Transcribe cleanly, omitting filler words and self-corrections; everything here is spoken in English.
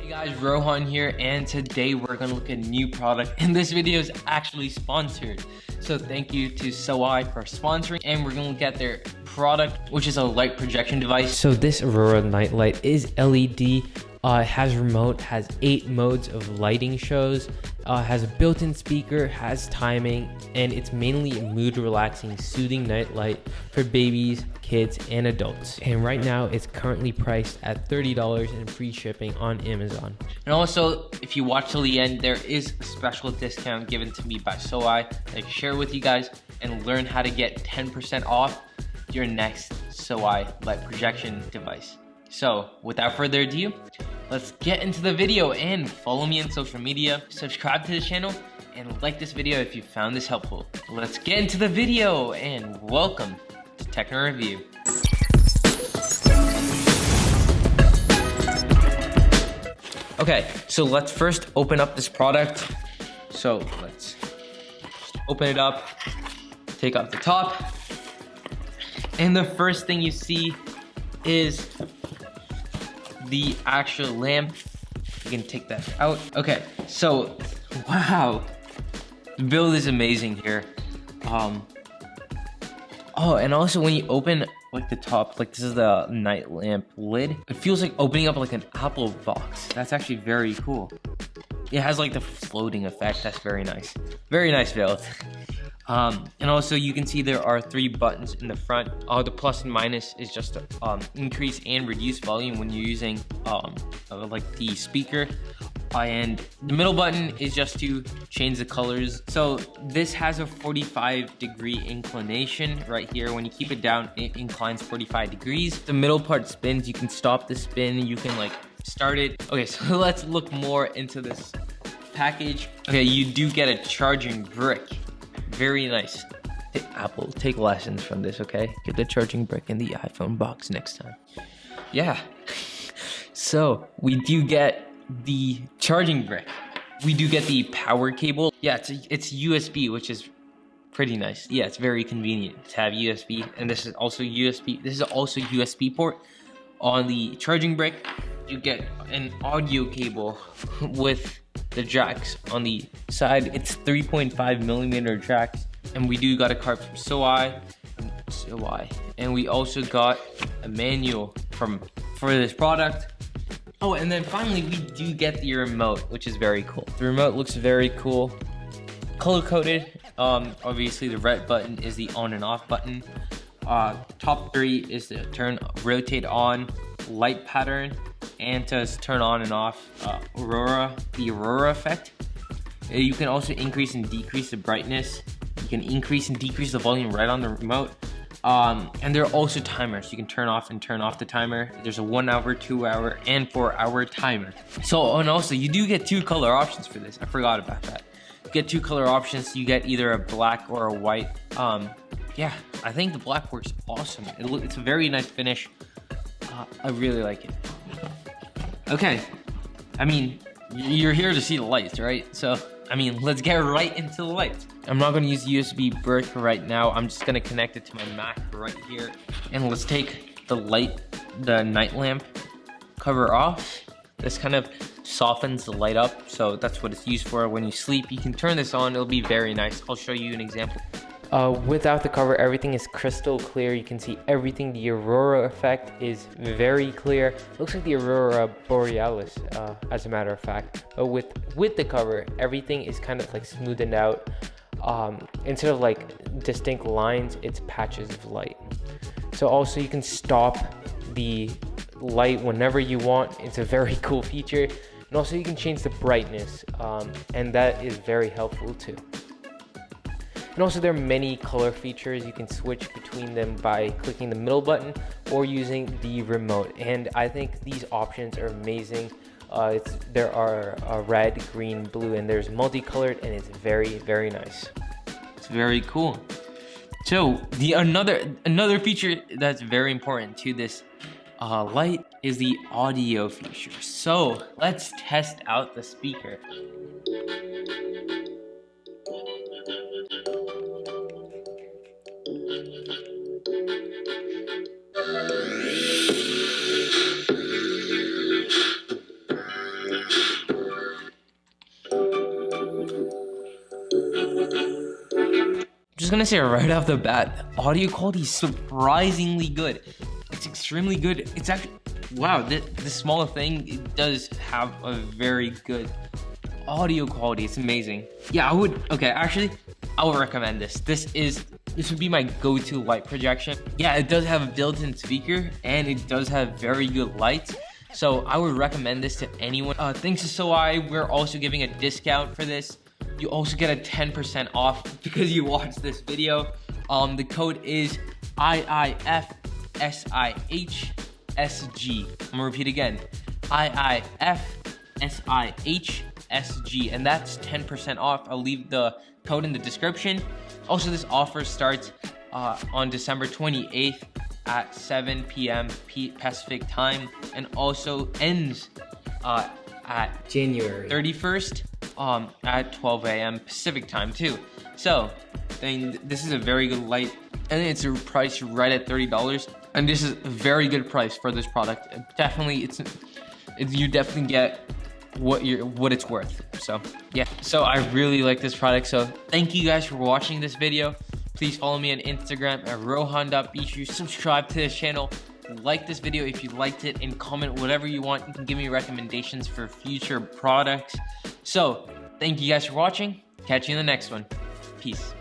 Hey guys, Rohan here, and today we're gonna look at a new product, and this video is actually sponsored. So thank you to Soaiy for sponsoring, and we're gonna look at their product, which is a light projection device. So this Aurora nightlight is LED, has remote, has 8 modes of lighting shows, has a built-in speaker, has timing, and it's mainly a mood relaxing, soothing nightlight for babies, kids, and adults. And right now it's currently priced at $30 and free shipping on Amazon. And also, if you watch till the end, there is a special discount given to me by Soaiy that I can share with you guys and learn how to get 10% off your next Soaiy light projection device. So without further ado, let's get into the video, and follow me on social media, subscribe to the channel, and like this video if you found this helpful. Let's get into the video, and welcome to Techno Review. Okay, so let's first open up this product. So let's open it up, take off the top, and the first thing you see is the actual lamp. You can take that out. Okay, so wow, the build is amazing here. Oh, and also when you open like the top, like this is the night lamp lid, it feels like opening up like an Apple box. That's actually very cool. It has like the floating effect. That's very nice. Very nice build. And also you can see there are 3 buttons in the front. The plus and minus is just to increase and reduce volume when you're using like the speaker. And the middle button is just to change the colors. So this has a 45-degree inclination right here. When you keep it down, it inclines 45 degrees. The middle part spins. You can stop the spin. You can like start it. Okay, so let's look more into this package. Okay, you do get a charging brick. Very nice. Hey, Apple, take lessons from this, okay? Get the charging brick in the iPhone box next time. Yeah. So we do get the charging brick. We do get the power cable. Yeah, it's USB, which is pretty nice. Yeah, it's very convenient to have USB, and this is also USB. This is also USB port. On the charging brick, you get an audio cable with the jacks on the side. It's 3.5mm jacks, and we do got a card from Soaiy, and we also got a manual for this product. Oh, and then finally we do get the remote, which is very cool. The remote looks very cool, color coded. Obviously the red button is the on and off button. Top 3 is the rotate on, light pattern, and to turn on and off Aurora, the Aurora effect. You can also increase and decrease the brightness. You can increase and decrease the volume right on the remote. And there are also timers. You can turn off and turn off the timer. There's a 1 hour, 2 hour, and 4 hour timer. So, and also you do get 2 color options for this. I forgot about that. You get 2 color options. You get either a black or a white. Yeah, I think the black works awesome. It's a very nice finish. I really like it. Okay, I mean, you're here to see the lights, right? So, I mean, let's get right into the lights. I'm not gonna use USB brick right now. I'm just gonna connect it to my Mac right here. And let's take the night lamp cover off. This kind of softens the light up. So that's what it's used for. When you sleep, you can turn this on. It'll be very nice. I'll show you an example. Without the cover, everything is crystal clear. You can see everything. The Aurora effect is very clear. Looks like the Aurora Borealis, as a matter of fact. But with the cover, everything is kind of like smoothened out. Instead of like distinct lines, it's patches of light. So also you can stop the light whenever you want. It's a very cool feature. And also you can change the brightness, and that is very helpful too. And also there are many color features. You can switch between them by clicking the middle button or using the remote. And I think these options are amazing. There are red, green, blue, and there's multicolored, and it's very, very nice. It's very cool. So another feature that's very important to this light is the audio feature. So let's test out the speaker. just gonna say right off the bat, audio quality is surprisingly good. It's extremely good. It's actually, wow, this small thing, it does have a very good audio quality. It's amazing. Yeah, I would recommend this. This would be my go-to light projection. Yeah, it does have a built-in speaker and it does have very good lights. So I would recommend this to anyone. Thanks to Soaiy, we're also giving a discount for this. You also get a 10% off because you watched this video. The code is IIFSIHSG. I'm gonna repeat again, IIFSIHSG, and that's 10% off. I'll leave the code in the description. Also, this offer starts on December 28th at 7 p.m. Pacific time, and also ends at January 31st at 12 a.m. Pacific time too. So, this is a very good light, and it's priced right at $30, and this is a very good price for this product. Definitely, you definitely get what it's worth. So yeah, so I really like this product. So thank you guys for watching this video. Please follow me on Instagram at rohan.bishu. Subscribe to this channel, like this video if you liked it, and comment whatever you want. You can give me recommendations for future products. So thank you guys for watching. Catch you in the next one. Peace.